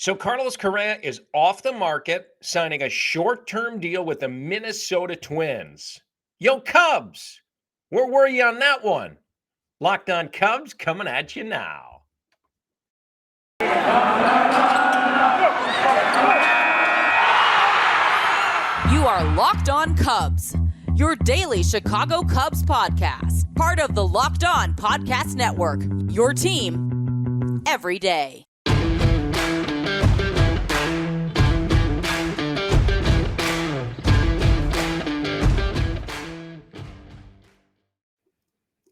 So Carlos Correa is off the market, signing a short-term deal with the Minnesota Twins. Yo, Cubs, where were you on that one? Locked on Cubs coming at you now. You are Locked On Cubs, your daily Chicago Cubs podcast, part of the Locked On Podcast Network, your team every day.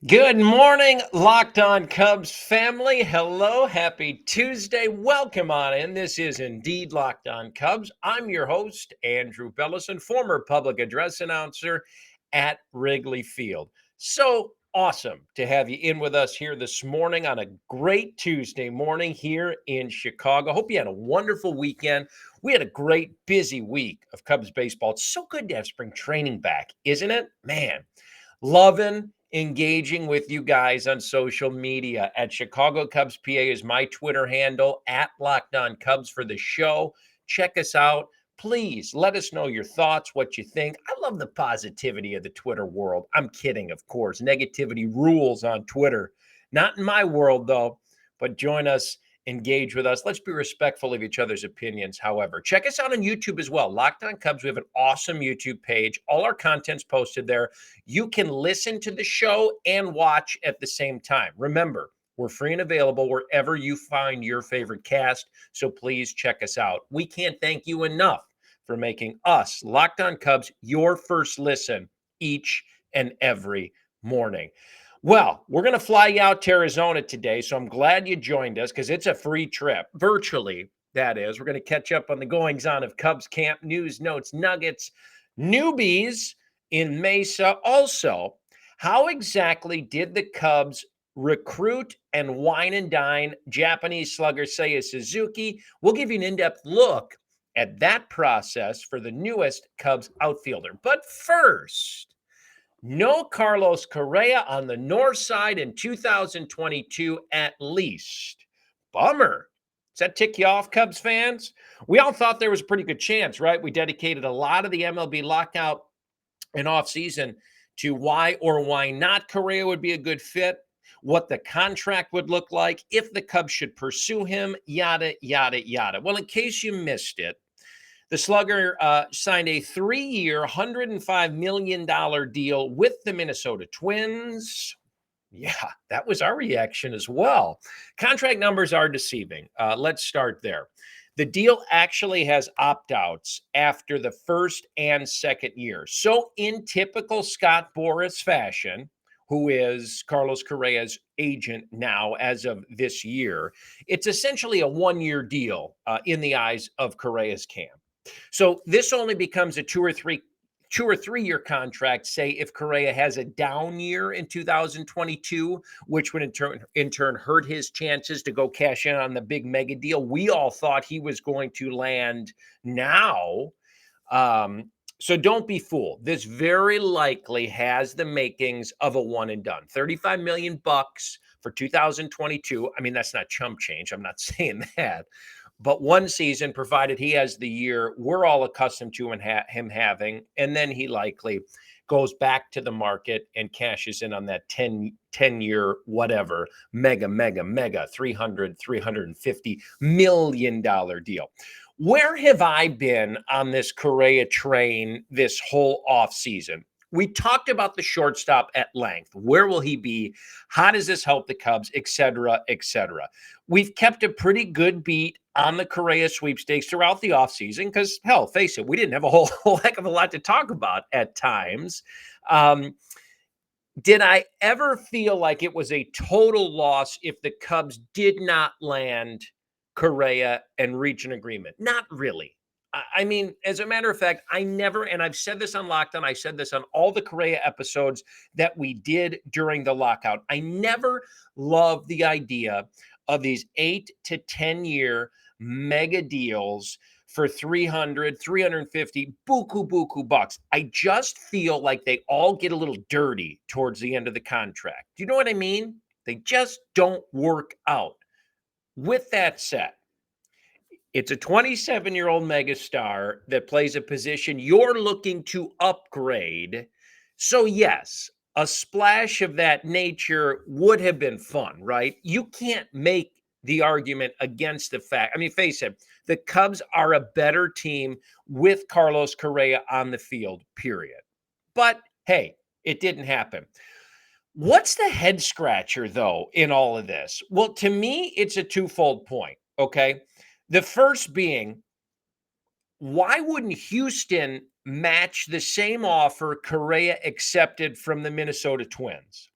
Good morning, Locked On Cubs family. Hello, happy Tuesday. Welcome on in. This is indeed Locked On Cubs. I'm your host, Andrew Bellison, former public address announcer at Wrigley Field. So awesome to have you in with us here this morning on a great Tuesday morning here in Chicago. Hope you had a wonderful weekend. We had a great, busy week of Cubs baseball. It's so good to have spring training back, isn't it? Man, loving engaging with you guys on social media. At Chicago Cubs PA is my Twitter handle, at Locked On Cubs for the show. Check us out. Please let us know your thoughts, what you think. I love the positivity of the Twitter world. I'm kidding, of course. Negativity rules on Twitter. Not in my world, though, but join us. Engage with us. Let's be respectful of each other's opinions. However, check us out on YouTube as well. Locked On Cubs. We have an awesome YouTube page. All our content's posted there. You can listen to the show and watch at the same time. Remember, we're free and available wherever you find your favorite cast. So please check us out. We can't thank you enough for making us, Locked On Cubs, your first listen each and every morning. Well, we're going to fly you out to Arizona today, so I'm glad you joined us because it's a free trip, virtually, that is. We're going to catch up on the goings-on of Cubs camp, news, notes, nuggets, newbies in Mesa. Also, how exactly did the Cubs recruit and wine and dine Japanese slugger Seiya Suzuki? We'll give you an in-depth look at that process for the newest Cubs outfielder. But first, no Carlos Correa on the north side in 2022 at least. Bummer. Does that tick you off, Cubs fans? We all thought there was a pretty good chance, right? We dedicated a lot of the MLB lockout and offseason to why or why not Correa would be a good fit, what the contract would look like, if the Cubs should pursue him, yada, yada, yada. Well, in case you missed it, the slugger signed a 3-year, $105 million deal with the Minnesota Twins. Yeah, that was our reaction as well. Contract numbers are deceiving. Let's start there. The deal actually has opt-outs after the first and second year. So in typical Scott Boras fashion, who is Carlos Correa's agent now as of this year, it's essentially a 1-year deal in the eyes of Correa's camp. So this only becomes a 2 or 3 year contract, say if Correa has a down year in 2022, which would in turn hurt his chances to go cash in on the big mega deal we all thought he was going to land now. So don't be fooled. This very likely has the makings of a one and done. $35 million for 2022. I mean, that's not chump change. I'm not saying that. But one season, provided he has the year we're all accustomed to him having, and then he likely goes back to the market and cashes in on that 10-year whatever, mega, $350 million deal. Where have I been on this Correa train this whole offseason? We talked about the shortstop at length. Where will he be? How does this help the Cubs, et cetera, et cetera? We've kept a pretty good beat on the Correa sweepstakes throughout the offseason because, hell, face it, we didn't have a whole heck of a lot to talk about at times. Did I ever feel like it was a total loss if the Cubs did not land Correa and reach an agreement? Not really. I mean, as a matter of fact, I never, and I've said this on Locked On, I said this on all the Correa episodes that we did during the lockout. I never loved the idea of these 8 to 10 year mega deals for 300, 350, buku bucks. I just feel like they all get a little dirty towards the end of the contract. Do you know what I mean? They just don't work out. With that said, It's a 27-year-old megastar that plays a position you're looking to upgrade. So, yes, a splash of that nature would have been fun, right? You can't make the argument against the fact. I mean, face it, the Cubs are a better team with Carlos Correa on the field, period. But hey, it didn't happen. What's the head scratcher, though, in all of this? Well, to me, it's a twofold point. Okay. The first being, why wouldn't Houston match the same offer Correa accepted from the Minnesota Twins?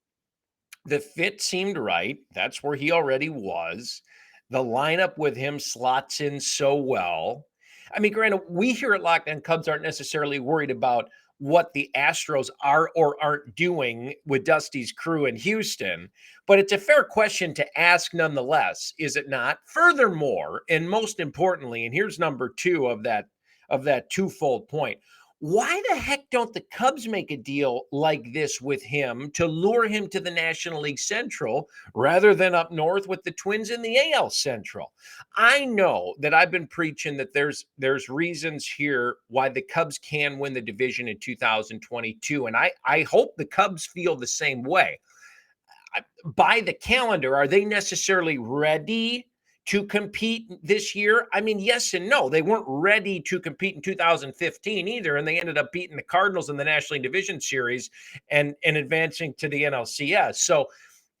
The fit seemed right. That's where he already was. The lineup with him slots in so well. I mean, granted, we here at Locked On Cubs aren't necessarily worried about what the Astros are or aren't doing with Dusty's crew in Houston, but it's a fair question to ask nonetheless, is it not? Furthermore, and most importantly, and here's number two of that twofold point. Why the heck don't the Cubs make a deal like this with him to lure him to the National League Central rather than up north with the Twins in the AL Central? I know that I've been preaching that there's reasons here why the Cubs can win the division in 2022, and I hope the Cubs feel the same way. By the calendar, are they necessarily ready to compete this year? I mean, yes and no. They weren't ready to compete in 2015 either, and they ended up beating the Cardinals in the National League Division Series and advancing to the NLCS. So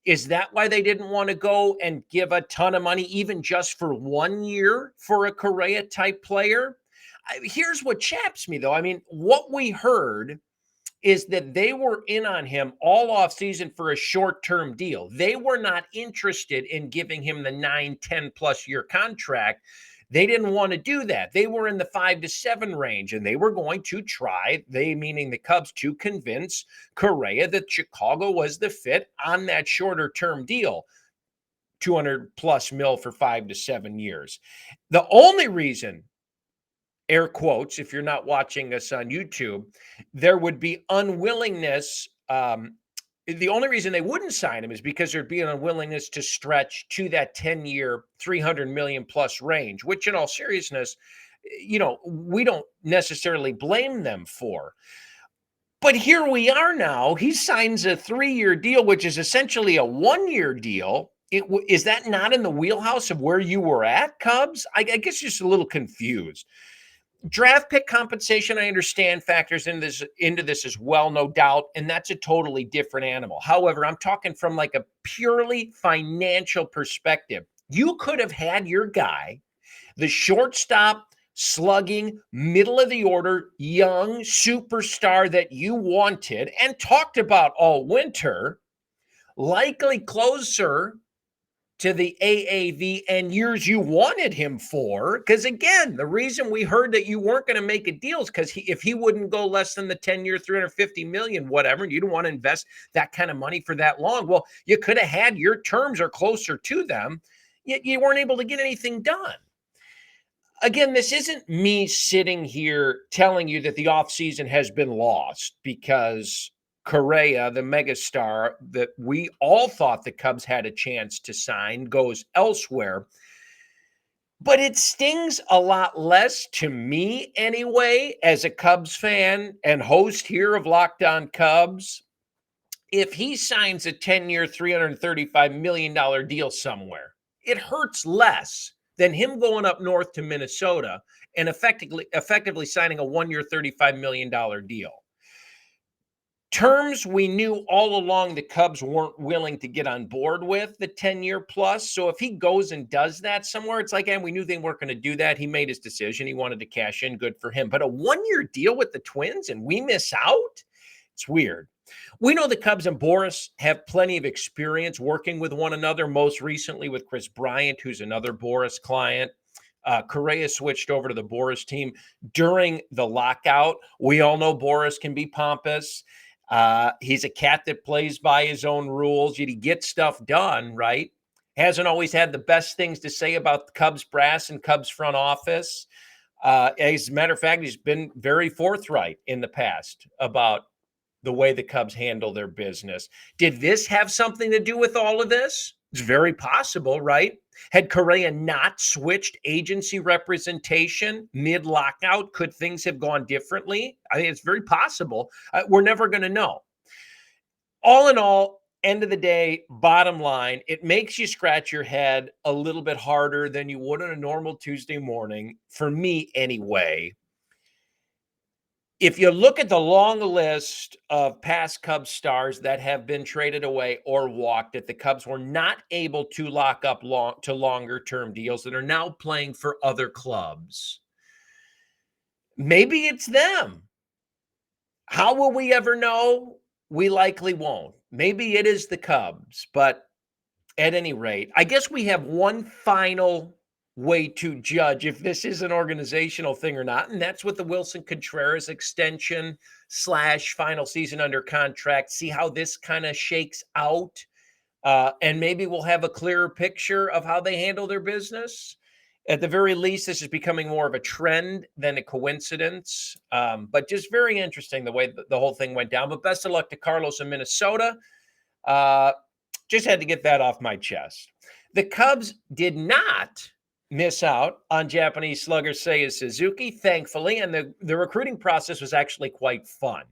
is that why they didn't want to go and give a ton of money, even just for 1 year for a Correa type player? Here's what chaps me, though. I mean, what we heard is that they were in on him all off season for a short-term deal. They were not interested in giving him the 9-10+ year contract. They didn't want to do that. They were in the 5 to 7 range, and they were going to try, they meaning the Cubs, to convince Correa that Chicago was the fit on that shorter term deal. 200+ mil for 5 to 7 years. The only reason, air quotes, if you're not watching us on YouTube, there would be unwillingness. The only reason they wouldn't sign him is because there'd be an unwillingness to stretch to that 10-year, 300 million plus range, which in all seriousness, we don't necessarily blame them for. But here we are now. He signs a 3-year deal, which is essentially a 1-year deal. Is that not in the wheelhouse of where you were at, Cubs? I guess just a little confused. Draft pick compensation, I understand, factors into this as well, no doubt, and that's a totally different animal. However, I'm talking from like a purely financial perspective. You could have had your guy, the shortstop, slugging, middle of the order, young superstar that you wanted and talked about all winter, likely closer to the AAV and years you wanted him for. Because again, the reason we heard that you weren't going to make a deal is because if he wouldn't go less than the 10-year, 350 million, whatever, and you don't want to invest that kind of money for that long. Well, you could have had your terms are closer to them, yet you weren't able to get anything done. Again, this isn't me sitting here telling you that the offseason has been lost because Correa, the megastar that we all thought the Cubs had a chance to sign, goes elsewhere. But it stings a lot less to me anyway, as a Cubs fan and host here of Locked On Cubs, if he signs a 10-year, $335 million deal somewhere. It hurts less than him going up north to Minnesota and effectively signing a 1-year, $35 million deal. Terms we knew all along the Cubs weren't willing to get on board with, the 10-year plus. So if he goes and does that somewhere, it's like, and we knew they weren't going to do that. He made his decision. He wanted to cash in. Good for him. But a 1-year deal with the Twins and we miss out? It's weird. We know the Cubs and Boras have plenty of experience working with one another, most recently with Chris Bryant, who's another Boras client. Correa switched over to the Boras team during the lockout. We all know Boras can be pompous. He's a cat that plays by his own rules. Yet he gets stuff done, right? Hasn't always had the best things to say about the Cubs brass and Cubs front office. As a matter of fact, he's been very forthright in the past about the way the Cubs handle their business. Did this have something to do with all of this? It's very possible, right? Had Correa not switched agency representation mid-lockout, could things have gone differently? I think it's very possible. We're never going to know. All in all, end of the day, bottom line, it makes you scratch your head a little bit harder than you would on a normal Tuesday morning, for me anyway. If you look at the long list of past Cubs stars that have been traded away or walked, that the Cubs were not able to lock up to longer term deals that are now playing for other clubs, maybe it's them. How will we ever know? We likely won't. Maybe it is the Cubs, but at any rate, I guess we have one final way to judge if this is an organizational thing or not, and that's with the Wilson Contreras extension / final season under contract. See how this kind of shakes out, and maybe we'll have a clearer picture of how they handle their business. At the very least, this is becoming more of a trend than a coincidence, but just very interesting the way the whole thing went down. But best of luck to Carlos in Minnesota. Just had to get that off my chest. The Cubs did not miss out on Japanese slugger Seiya Suzuki, thankfully, and the recruiting process was actually quite fun.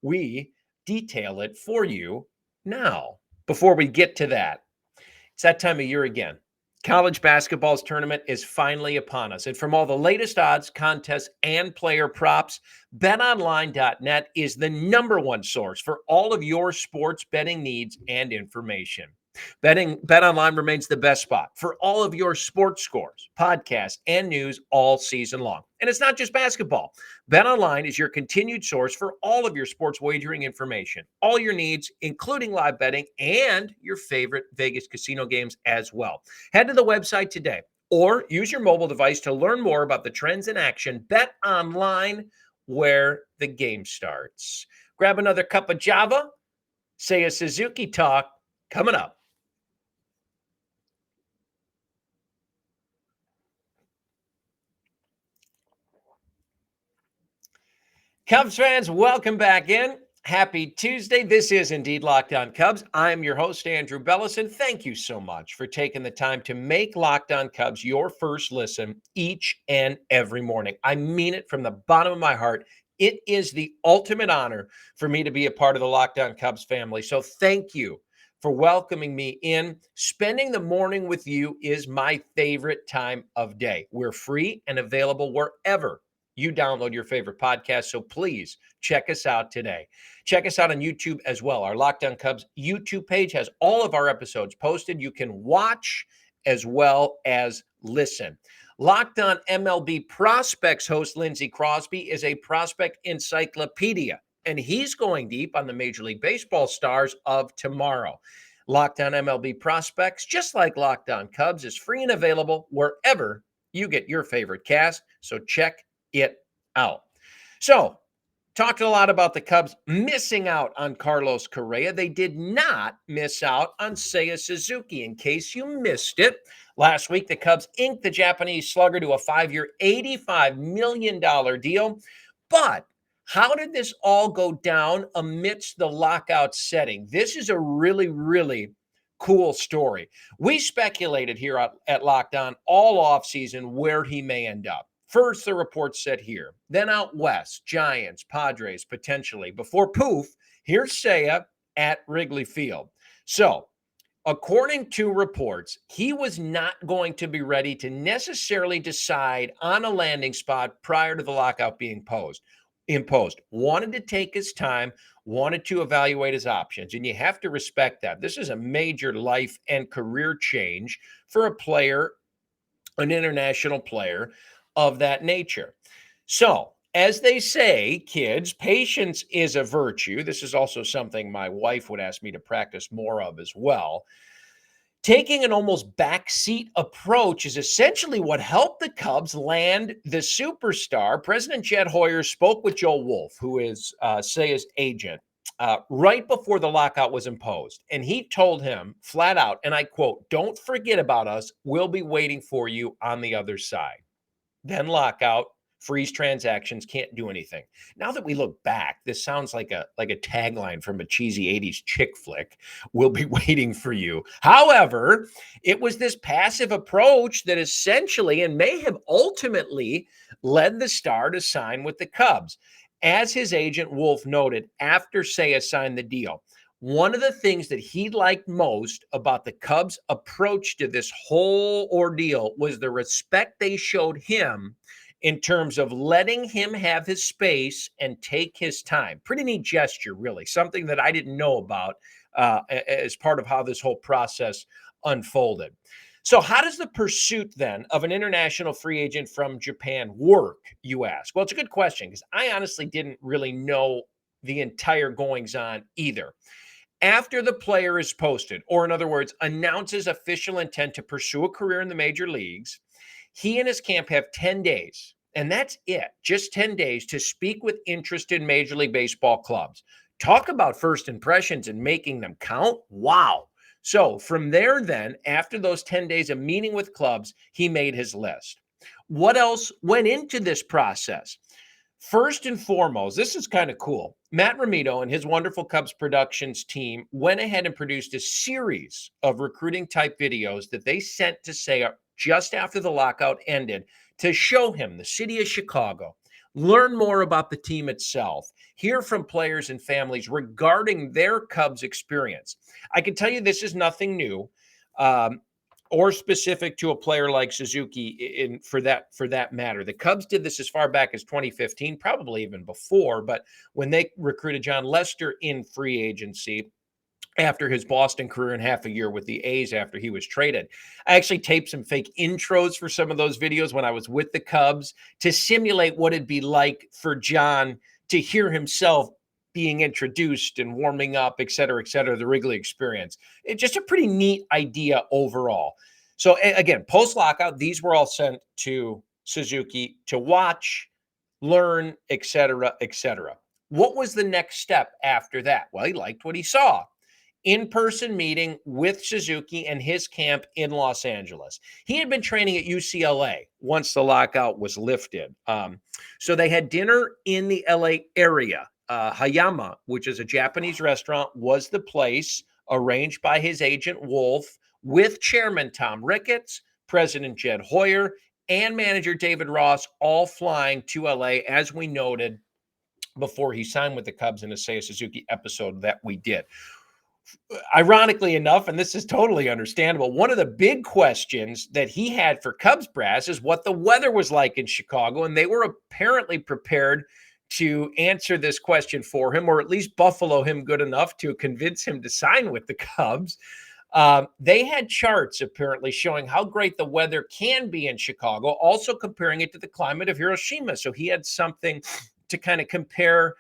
We detail it for you now. Before we get to that, it's that time of year again. College basketball's tournament is finally upon us. And from all the latest odds, contests, and player props, BetOnline.net is the #1 source for all of your sports betting needs and information. BetOnline remains the best spot for all of your sports scores, podcasts, and news all season long. And it's not just basketball. BetOnline is your continued source for all of your sports wagering information, all your needs, including live betting and your favorite Vegas casino games as well. Head to the website today or use your mobile device to learn more about the trends in action. BetOnline, where the game starts. Grab another cup of Java. Seiya Suzuki talk coming up. Cubs fans, welcome back in. Happy Tuesday. This is indeed Locked On Cubs. I'm your host, Andrew Bellison. Thank you so much for taking the time to make Locked On Cubs your first listen each and every morning. I mean it from the bottom of my heart. It is the ultimate honor for me to be a part of the Locked On Cubs family. So thank you for welcoming me in. Spending the morning with you is my favorite time of day. We're free and available wherever you download your favorite podcast. So please check us out today. Check us out on YouTube as well. Our Locked On Cubs YouTube page has all of our episodes posted. You can watch as well as listen. Locked On MLB Prospects host Lindsey Crosby is a prospect encyclopedia, and he's going deep on the Major League Baseball stars of tomorrow. Locked On MLB Prospects, just like Locked On Cubs, is free and available wherever you get your favorite cast. So check it out. So, talked a lot about the Cubs missing out on Carlos Correa. They did not miss out on Seiya Suzuki. In case you missed it, last week the Cubs inked the Japanese slugger to a 5-year, $85 million deal. But how did this all go down amidst the lockout setting? This is a really, really cool story. We speculated here at Locked On all offseason where he may end up. First, the reports said here, then out west, Giants, Padres, potentially. Before poof, here's Seiya at Wrigley Field. So, according to reports, he was not going to be ready to necessarily decide on a landing spot prior to the lockout being imposed. Wanted to take his time, wanted to evaluate his options, and you have to respect that. This is a major life and career change for a player, an international player of that nature. So, as they say, kids, patience is a virtue. This is also something my wife would ask me to practice more of as well. Taking an almost backseat approach is essentially what helped the Cubs land the superstar. President Jed Hoyer spoke with Joe Wolf, who is Seiya's agent, right before the lockout was imposed. And he told him flat out, and I quote, "Don't forget about us. We'll be waiting for you on the other side." Then lockout, freeze transactions, can't do anything. Now that we look back, this sounds like a tagline from a cheesy 80s chick flick. We'll be waiting for you. However, it was this passive approach that essentially and may have ultimately led the star to sign with the Cubs. As his agent Wolf noted after Seiya signed the deal, one of the things that he liked most about the Cubs' approach to this whole ordeal was the respect they showed him in terms of letting him have his space and take his time. Pretty neat gesture, really. Something that I didn't know about as part of how this whole process unfolded. So how does the pursuit then of an international free agent from Japan work, you ask? Well, it's a good question because I honestly didn't really know the entire goings on either. After the player is posted, or in other words, announces official intent to pursue a career in the major leagues, he and his camp have 10 days, and that's it, just 10 days to speak with interested Major League Baseball clubs. Talk about first impressions and making them count. Wow. So from there, then, after those 10 days of meeting with clubs, he made his list. What else went into this process? First and foremost, this is kind of cool. Matt Ramito and his wonderful Cubs productions team went ahead and produced a series of recruiting type videos that they sent to Seiya just after the lockout ended to show him the city of Chicago, learn more about the team itself, hear from players and families regarding their Cubs experience. I can tell you this is nothing new. Or specific to a player like Suzuki for that matter. The Cubs did this as far back as 2015, probably even before, but when they recruited John Lester in free agency after his Boston career and half a year with the A's after he was traded. I actually taped some fake intros for some of those videos when I was with the Cubs to simulate what it'd be like for John to hear himself being introduced and warming up, et cetera, the Wrigley experience. It's just a pretty neat idea overall. So again, post-lockout, these were all sent to Suzuki to watch, learn, et cetera, et cetera. What was the next step after that? Well, he liked what he saw. In-person meeting with Suzuki and his camp in Los Angeles. He had been training at UCLA once the lockout was lifted. So they had dinner in the LA area. Hayama, which is a Japanese restaurant, was the place arranged by his agent Wolf with chairman Tom Ricketts, president Jed Hoyer, and manager David Ross, all flying to LA, as we noted before he signed with the Cubs in a Seiya Suzuki episode that we did. Ironically enough, and this is totally understandable, one of the big questions that he had for Cubs brass is what the weather was like in Chicago, and they were apparently prepared to answer this question for him, or at least buffalo him good enough to convince him to sign with the Cubs. They had charts apparently showing how great the weather can be in Chicago, also comparing it to the climate of Hiroshima. So he had something to kind of compare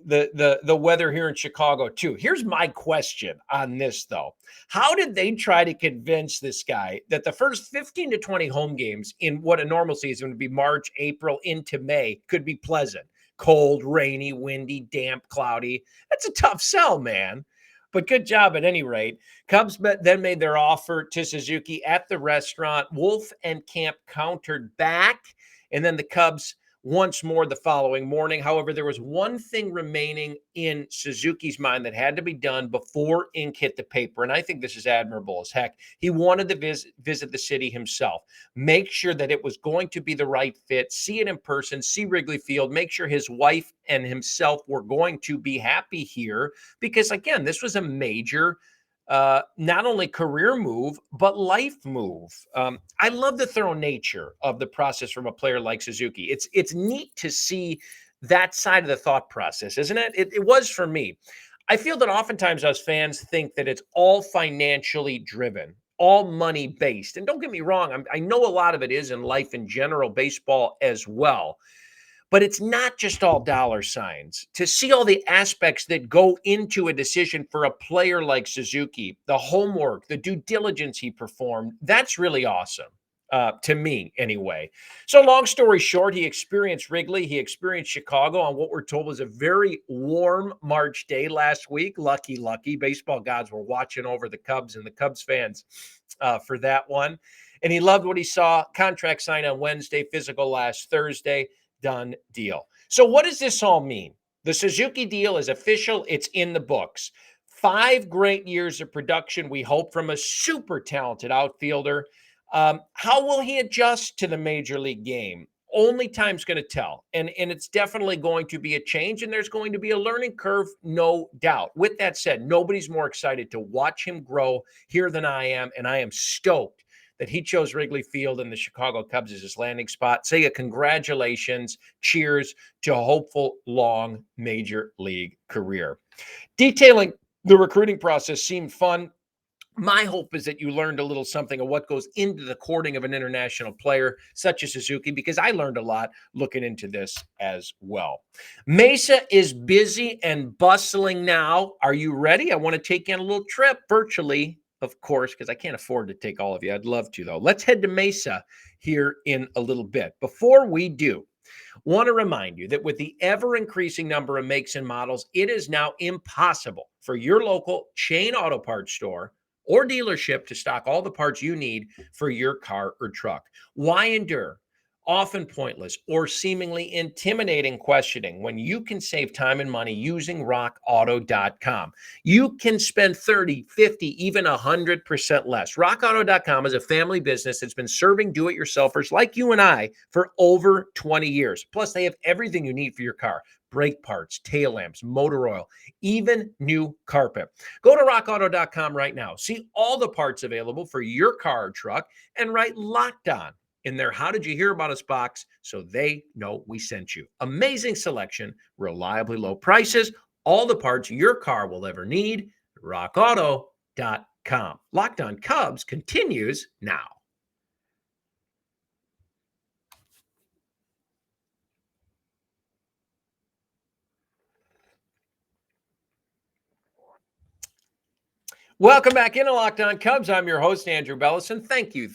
the weather here in Chicago too. Here's my question on this though. How did they try to convince this guy that the first 15 to 20 home games in what a normal season would be March, April into May could be pleasant? Cold, rainy, windy, damp, cloudy. That's a tough sell, man. But good job at any rate. Cubs then made their offer to Suzuki at the restaurant. Wolf and camp countered back, and then the Cubs once more the following morning. However, there was one thing remaining in Suzuki's mind that had to be done before ink hit the paper, and I think this is admirable as heck. He wanted to visit the city himself, make sure that it was going to be the right fit, see it in person, see Wrigley Field, make sure his wife and himself were going to be happy here, because, again, this was a major not only career move, but life move. I love the thorough nature of the process from a player like Suzuki. It's neat to see that side of the thought process, isn't it? It was for me. I feel that oftentimes us fans think that it's all financially driven, all money based. And don't get me wrong, I know a lot of it is in life in general, baseball as well. But it's not just all dollar signs. To see all the aspects that go into a decision for a player like Suzuki, the homework, the due diligence he performed, that's really awesome. To me, anyway. So long story short, he experienced Wrigley. He experienced Chicago on what we're told was a very warm March day last week. Lucky. Baseball gods were watching over the Cubs and the Cubs fans for that one. and he loved what he saw. Contract signed on Wednesday, physical last Thursday, done deal. So what does this all mean? The Suzuki deal is official. It's in the books. 5 great years of production, we hope, from a super talented outfielder. How will he adjust to the major league game? Only time's going to tell. And it's definitely going to be a change, and there's going to be a learning curve, no doubt. With that said, nobody's more excited to watch him grow here than I am, and I am stoked that he chose Wrigley Field and the Chicago Cubs as his landing spot. Seiya, congratulations. Cheers to a hopeful long major league career. Detailing the recruiting process seemed fun. My hope is that you learned a little something of what goes into the courting of an international player such as Suzuki, because I learned a lot looking into this as well. Mesa is busy and bustling now. Are you ready? I want to take you on a little trip virtually, of course, because I can't afford to take all of you. I'd love to, though. Let's head to Mesa here in a little bit. Before we do, want to remind you that with the ever-increasing number of makes and models, it is now impossible for your local chain auto parts store or dealership to stock all the parts you need for your car or truck. Why endure often pointless or seemingly intimidating questioning when you can save time and money using rockauto.com? You can spend 30, 50, even 100% less. Rockauto.com is a family business that's been serving do-it-yourselfers like you and I for over 20 years. Plus, they have everything you need for your car: brake parts, tail lamps, motor oil, even new carpet. Go to rockauto.com right now. See all the parts available for your car or truck and write "Locked On" in their "How did you hear about us" box so they know we sent you. Amazing selection, reliably low prices, all the parts your car will ever need. rockauto.com. Locked On Cubs continues now. Welcome back into Locked On Cubs. I'm your host, Andrew Bellison. Thank you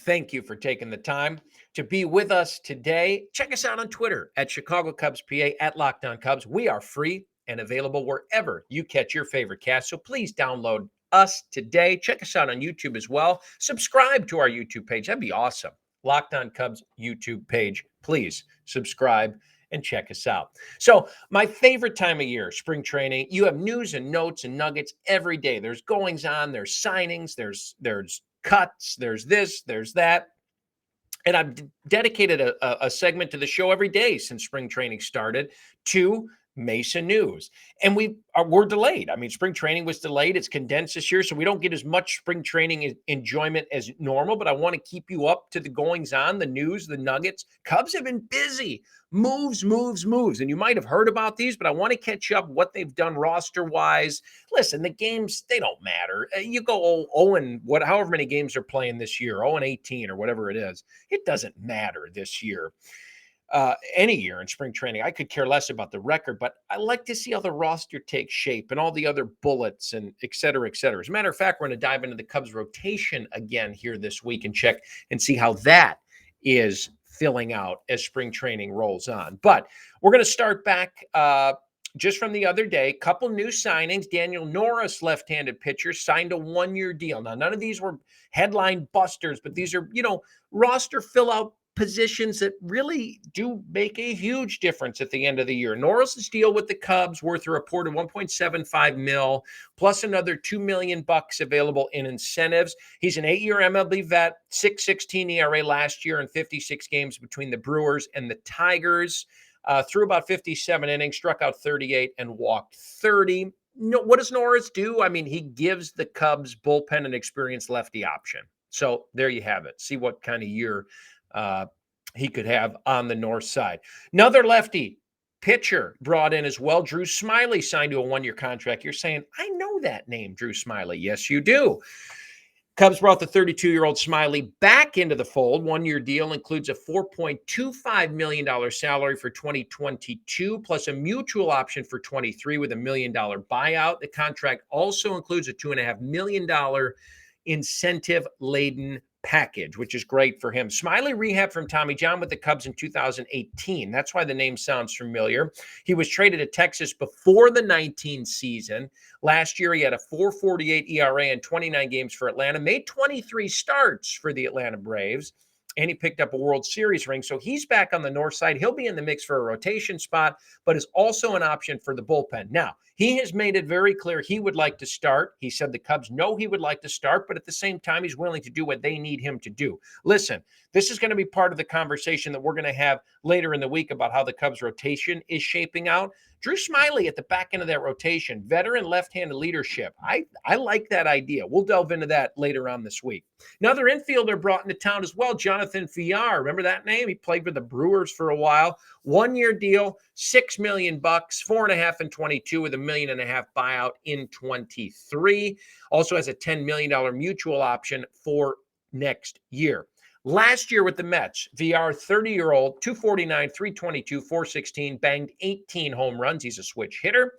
for taking the time to be with us today. Check us out on Twitter at Chicago Cubs PA, at Locked On Cubs. We are free and available wherever you catch your favorite cast. So please download us today. Check us out on YouTube as well. Subscribe to our YouTube page. That'd be awesome. Locked On Cubs YouTube page. Please subscribe and check us out. So my favorite time of year, spring training. You have news and notes and nuggets every day. There's goings on, there's signings, there's cuts, there's this, there's that. And I've dedicated a segment to the show every day since spring training started to Mesa news. And we're delayed. I mean, spring training was delayed. It's condensed this year, so we don't get as much spring training enjoyment as normal, but I want to keep you up to the goings on, the news, the nuggets. Cubs have been busy. Moves. And you might have heard about these, but I want to catch up what they've done roster-wise. Listen, the games, they don't matter. You go 0 and however many games they're playing this year, 0 and 18 or whatever it is. It doesn't matter this year. Any year in spring training. I could care less about the record, but I like to see how the roster takes shape and all the other bullets and et cetera, et cetera. As a matter of fact, we're going to dive into the Cubs rotation again here this week and check and see how that is filling out as spring training rolls on. But we're going to start back just from the other day. Couple new signings. Daniel Norris, left-handed pitcher, signed a 1-year deal. Now, none of these were headline busters, but these are, roster fill-out positions that really do make a huge difference at the end of the year. Norris's deal with the Cubs worth a reported $1.75 million, plus another $2 million available in incentives. He's an 8-year MLB vet, 6.16 ERA last year in 56 games between the Brewers and the Tigers. Threw about 57 innings, struck out 38 and walked 30. What does Norris do? I mean, he gives the Cubs bullpen an experienced lefty option. So there you have it. See what kind of year he could have on the north side. Another lefty pitcher brought in as well. Drew Smyly signed to a 1-year contract. You're saying, I know that name, Drew Smyly. Yes, you do. Cubs brought the 32-year-old Smyly back into the fold. 1-year deal includes a $4.25 million salary for 2022, plus a mutual option for 23 with $1 million buyout. The contract also includes a $2.5 million incentive-laden package, which is great for him. Smiley rehabbed from Tommy John with the Cubs in 2018. That's why the name sounds familiar. He was traded to Texas before the 19 season. Last year, he had a 4.48 ERA in 29 games for Atlanta, made 23 starts for the Atlanta Braves, and he picked up a World Series ring. So he's back on the north side. He'll be in the mix for a rotation spot, but is also an option for the bullpen. Now, he has made it very clear he would like to start. He said the Cubs know he would like to start, but at the same time, he's willing to do what they need him to do. Listen, this is going to be part of the conversation that we're going to have later in the week about how the Cubs rotation is shaping out. Drew Smiley at the back end of that rotation, veteran left-handed leadership. I like that idea. We'll delve into that later on this week. Another infielder brought into town as well, Jonathan Villar. Remember that name? He played for the Brewers for a while. 1-year deal, $6 million, 4.5 in 22 with $1.5 million buyout in 23. Also has a $10 million mutual option for next year. Last year with the Mets, VR, 30-year-old, 249, 322, 416, banged 18 home runs. He's a switch hitter.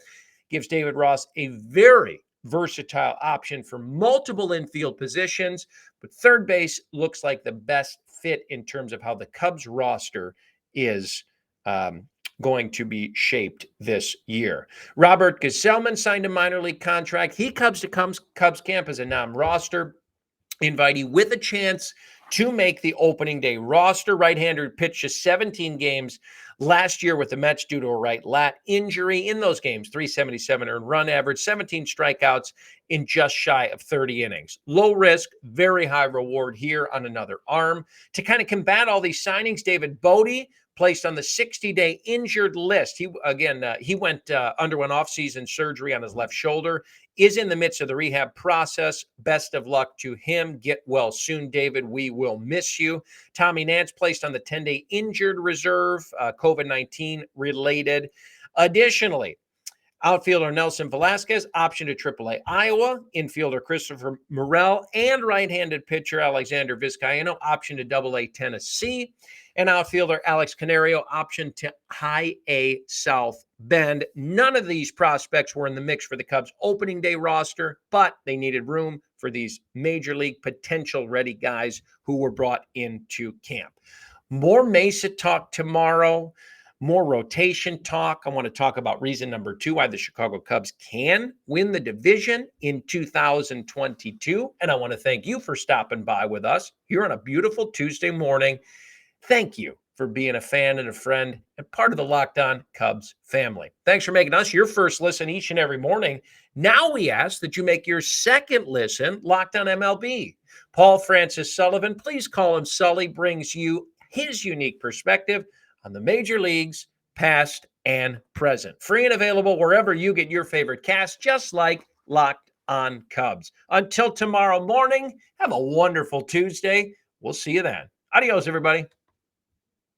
Gives David Ross a very versatile option for multiple infield positions, but third base looks like the best fit in terms of how the Cubs roster is going to be shaped this year. Robert Gesellman signed a minor league contract. He comes to Cubs camp as a non-roster invitee with a chance to make the opening day roster. Right-hander pitched just 17 games last year with the Mets due to a right lat injury. In those games, 377 earned run average, 17 strikeouts in just shy of 30 innings. Low risk, very high reward here on another arm. To kind of combat all these signings, David Bodie placed on the 60-day injured list. He underwent off-season surgery on his left shoulder, is in the midst of the rehab process. Best of luck to him. Get well soon, David. We will miss you. Tommy Nance placed on the 10-day injured reserve, COVID-19 related. Additionally, outfielder Nelson Velasquez, option to AAA Iowa. Infielder Christopher Morel and right-handed pitcher Alexander Vizcaino, option to AA Tennessee. And outfielder Alex Canario, option to High A South Bend. None of these prospects were in the mix for the Cubs opening day roster, but they needed room for these major league potential ready guys who were brought into camp. More Mesa talk tomorrow. More rotation talk. I want to talk about reason number 2, why the Chicago Cubs can win the division in 2022. And I want to thank you for stopping by with us here on a beautiful Tuesday morning. Thank you for being a fan and a friend and part of the Locked On Cubs family. Thanks for making us your first listen each and every morning. Now we ask that you make your second listen Locked On MLB. Paul Francis Sullivan, please call him Sully, brings you his unique perspective on the major leagues, past and present. Free and available wherever you get your favorite cast, just like Locked On Cubs. Until tomorrow morning, have a wonderful Tuesday. We'll see you then. Adios, everybody.